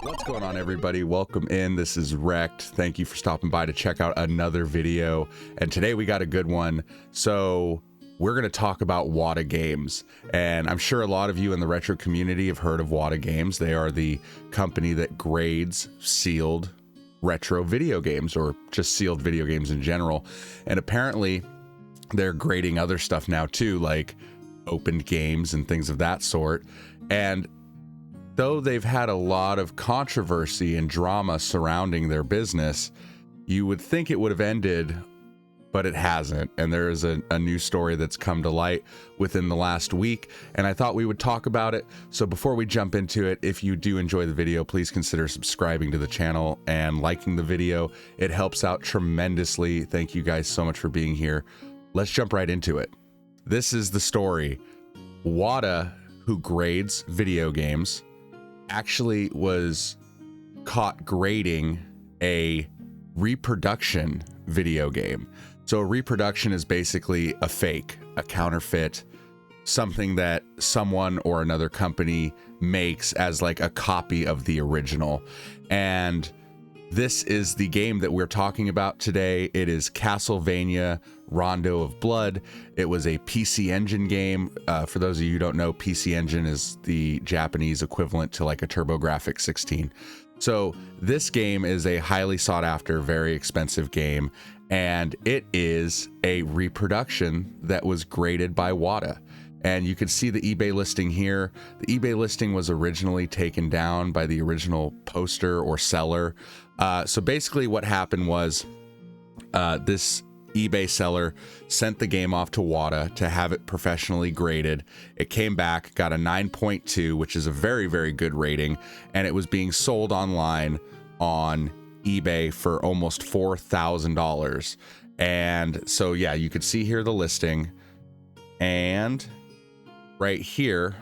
What's going on, everybody? Welcome in. This is Wrecked. Thank you for stopping by to check out another video. And today we got a good one. So we're going to talk about WATA Games. And I'm sure a lot of you in the retro community have heard of WATA Games. They are the company that grades sealed retro video games, or just sealed video games in general. And apparently they're grading other stuff now too, like opened games and things of that sort. And though they've had a lot of controversy and drama surrounding their business, you would think it would have ended, but it hasn't. And there is a new story that's come to light within the last week, and I thought we would talk about it. So before we jump into it, if you do enjoy the video, please consider subscribing to the channel and liking the video. It helps out tremendously. Thank you guys so much for being here. Let's jump right into it. This is the story. WATA, who grades video games, actually was caught grading a reproduction video game. So a reproduction is basically a fake, a counterfeit, something that someone or another company makes as like a copy of the original. And this is the game that we're talking about today. It is Castlevania Rondo of Blood. It was a PC Engine game. For those of you who don't know, PC Engine is the Japanese equivalent to like a TurboGrafx 16. So this game is a highly sought after, very expensive game, and it is a reproduction that was graded by WATA. And you can see the eBay listing here. The eBay listing was originally taken down by the original poster or seller. So basically what happened was this eBay seller sent the game off to WATA to have it professionally graded. It came back, got a 9.2, which is a very, very good rating, and it was being sold online on eBay for almost $4,000. And so, yeah, you could see here the listing, and right here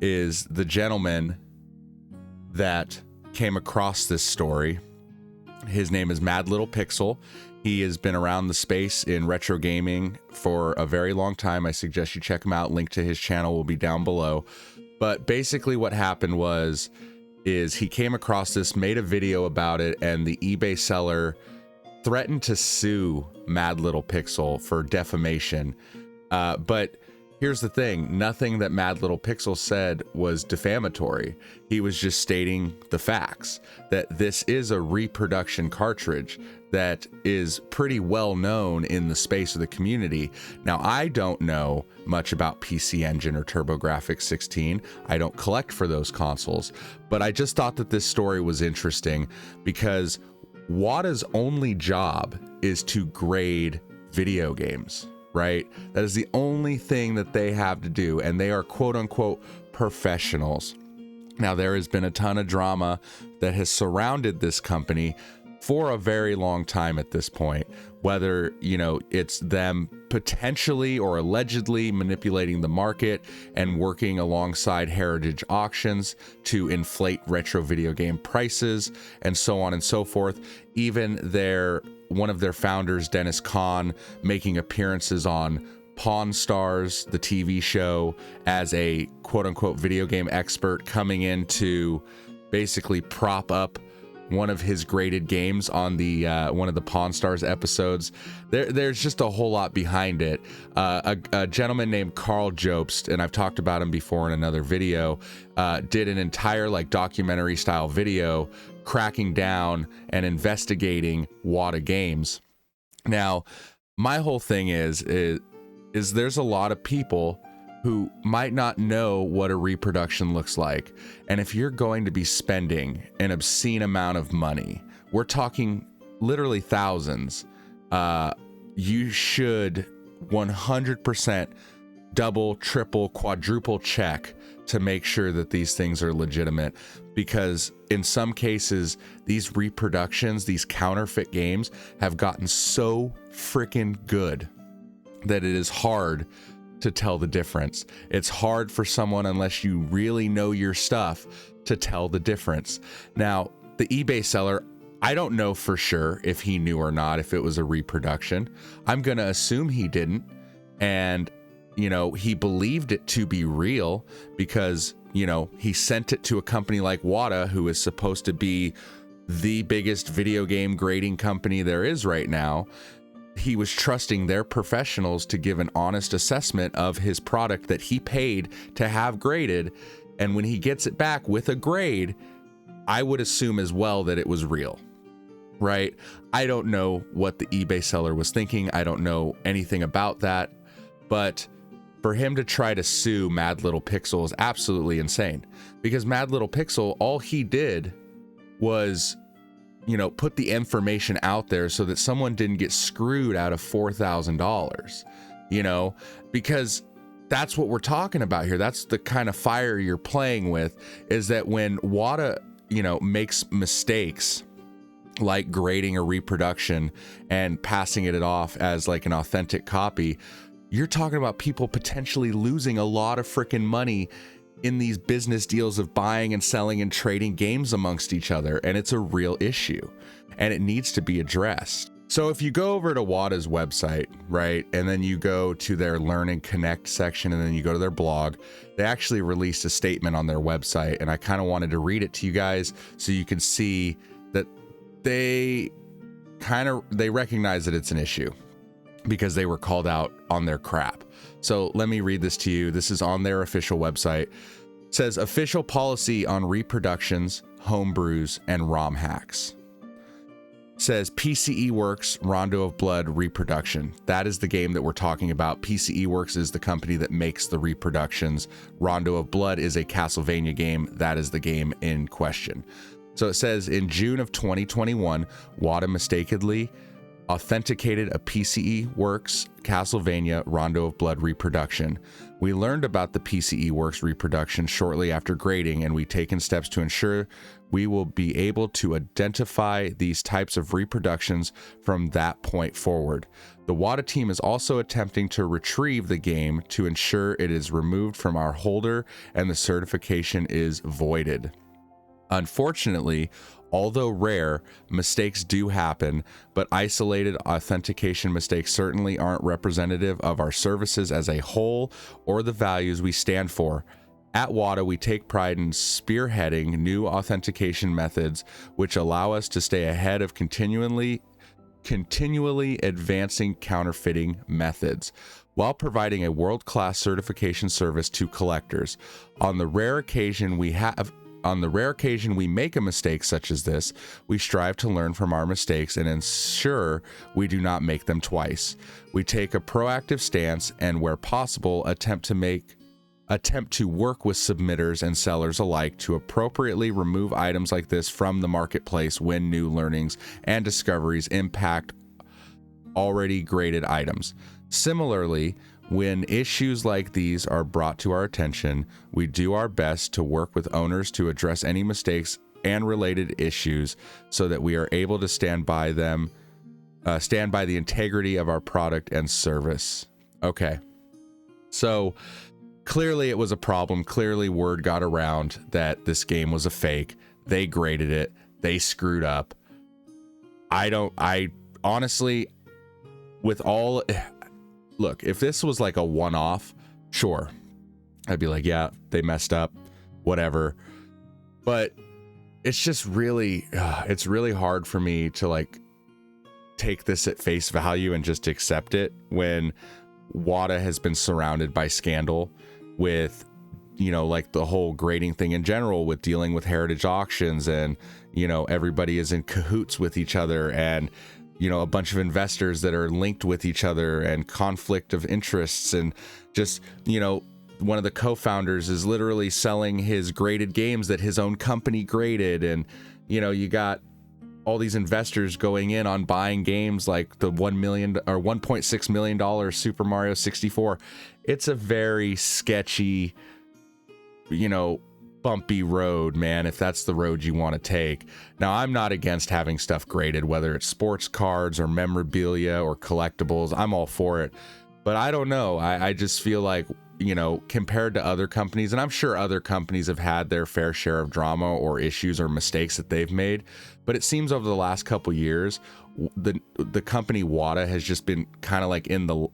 is the gentleman that came across this story. His name is MadLittlePixel. He has been around the space in retro gaming for a very long time. I suggest you check him out. Link to his channel will be down below. But basically what happened is he came across this, made a video about it, and the eBay seller threatened to sue MadLittlePixel for defamation. But here's the thing, nothing that MadLittlePixel said was defamatory. He was just stating the facts, that this is a reproduction cartridge that is pretty well known in the space of the community. Now, I don't know much about PC Engine or TurboGrafx 16. I don't collect for those consoles, but I just thought that this story was interesting because WATA's only job is to grade video games. Right? That is the only thing that they have to do, and they are quote unquote professionals. Now, there has been a ton of drama that has surrounded this company for a very long time at this point, whether, you know, it's them potentially or allegedly manipulating the market and working alongside heritage auctions to inflate retro video game prices and so on and so forth. Even one of their founders, Dennis Kahn, making appearances on Pawn Stars, the TV show, as a quote-unquote video game expert, coming in to basically prop up one of his graded games on the one of the Pawn Stars episodes. There's just a whole lot behind it. A gentleman named Carl Jobst, and I've talked about him before in another video, did an entire like documentary style video cracking down and investigating WATA Games. Now, my whole thing is there's a lot of people who might not know what a reproduction looks like. And if you're going to be spending an obscene amount of money, we're talking literally thousands, you should 100% double, triple, quadruple check to make sure that these things are legitimate, because in some cases, these reproductions, these counterfeit games have gotten so freaking good that it is hard to tell the difference. It's hard for someone, unless you really know your stuff, to tell the difference. Now, the eBay seller, I don't know for sure if he knew or not if it was a reproduction. I'm going to assume he didn't. And he believed it to be real because, he sent it to a company like WATA, who is supposed to be the biggest video game grading company there is right now. He was trusting their professionals to give an honest assessment of his product that he paid to have graded. And when he gets it back with a grade, I would assume as well that it was real, right? I don't know what the eBay seller was thinking. I don't know anything about that, but for him to try to sue MadLittlePixel is absolutely insane, because MadLittlePixel, all he did was, put the information out there so that someone didn't get screwed out of $4,000, because that's what we're talking about here. That's the kind of fire you're playing with, is that when WATA, makes mistakes like grading a reproduction and passing it off as like an authentic copy, you're talking about people potentially losing a lot of freaking money in these business deals of buying and selling and trading games amongst each other. And it's a real issue and it needs to be addressed. So if you go over to WATA's website, right, and then you go to their Learn and Connect section, and then you go to their blog, they actually released a statement on their website, and I kind of wanted to read it to you guys so you can see that they recognize that it's an issue because they were called out on their crap. So let me read this to you. This is on their official website. It says, official policy on reproductions, homebrews, and ROM hacks. Says PCE Works Rondo of Blood reproduction. That is the game that we're talking about. PCE Works is the company that makes the reproductions. Rondo of Blood is a Castlevania game. That is the game in question. So it says, in June of 2021, WATA mistakenly authenticated a PCE Works Castlevania Rondo of Blood reproduction. We learned about the PCE Works reproduction shortly after grading, and we've taken steps to ensure we will be able to identify these types of reproductions from that point forward. The WATA team is also attempting to retrieve the game to ensure it is removed from our holder and the certification is voided. Unfortunately, although rare, mistakes do happen, but isolated authentication mistakes certainly aren't representative of our services as a whole or the values we stand for. At WATA, we take pride in spearheading new authentication methods which allow us to stay ahead of continually advancing counterfeiting methods, while providing a world-class certification service to collectors. On the rare occasion we make a mistake such as this, we strive to learn from our mistakes and ensure we do not make them twice. We take a proactive stance and, where possible, attempt to work with submitters and sellers alike to appropriately remove items like this from the marketplace when new learnings and discoveries impact already graded items. Similarly, when issues like these are brought to our attention, we do our best to work with owners to address any mistakes and related issues so that we are able to stand by the integrity of our product and service. Okay. So clearly it was a problem. Clearly word got around that this game was a fake. They graded it. They screwed up. I honestly, look, if this was like a one-off, sure, I'd be like, yeah, they messed up, whatever. But it's just really, it's really hard for me to like take this at face value and just accept it when WATA has been surrounded by scandal with, like the whole grading thing in general, with dealing with heritage auctions, and, everybody is in cahoots with each other, and a bunch of investors that are linked with each other, and conflict of interests, and just, one of the co-founders is literally selling his graded games that his own company graded. And, you got all these investors going in on buying games like the $1 million or $1.6 million Super Mario 64. It's a very sketchy, bumpy road, man, if that's the road you want to take. Now, I'm not against having stuff graded, whether it's sports cards or memorabilia or collectibles. I'm all for it. But I don't know. I just feel like, compared to other companies, and I'm sure other companies have had their fair share of drama or issues or mistakes that they've made, but it seems over the last couple years, the company WATA has just been kind of like in the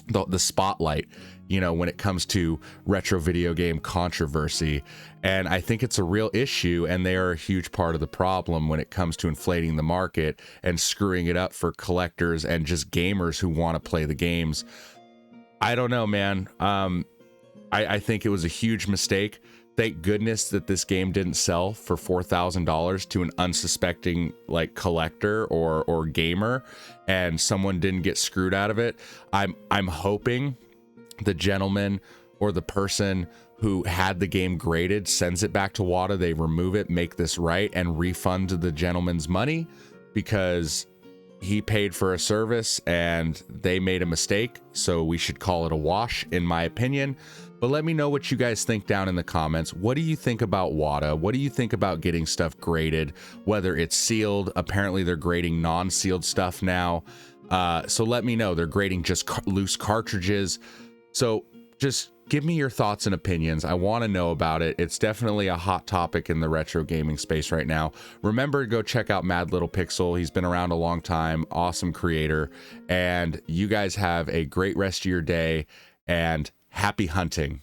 the spotlight, you know, when it comes to retro video game controversy. And I think it's a real issue, and they are a huge part of the problem when it comes to inflating the market and screwing it up for collectors and just gamers who want to play the games. I don't know, man. I think it was a huge mistake. Thank goodness that this game didn't sell for $4,000 to an unsuspecting like collector or gamer, and someone didn't get screwed out of it. I'm hoping the gentleman or the person who had the game graded sends it back to WATA. They remove it, make this right, and refund the gentleman's money, because he paid for a service and they made a mistake. So we should call it a wash, in my opinion. But let me know what you guys think down in the comments. What do you think about WATA? What do you think about getting stuff graded, whether it's sealed? Apparently they're grading non-sealed stuff now. So let me know. They're grading just loose cartridges. So just give me your thoughts and opinions. I want to know about it. It's definitely a hot topic in the retro gaming space right now. Remember to go check out MadLittlePixel. He's been around a long time. Awesome creator. And you guys have a great rest of your day, and happy hunting.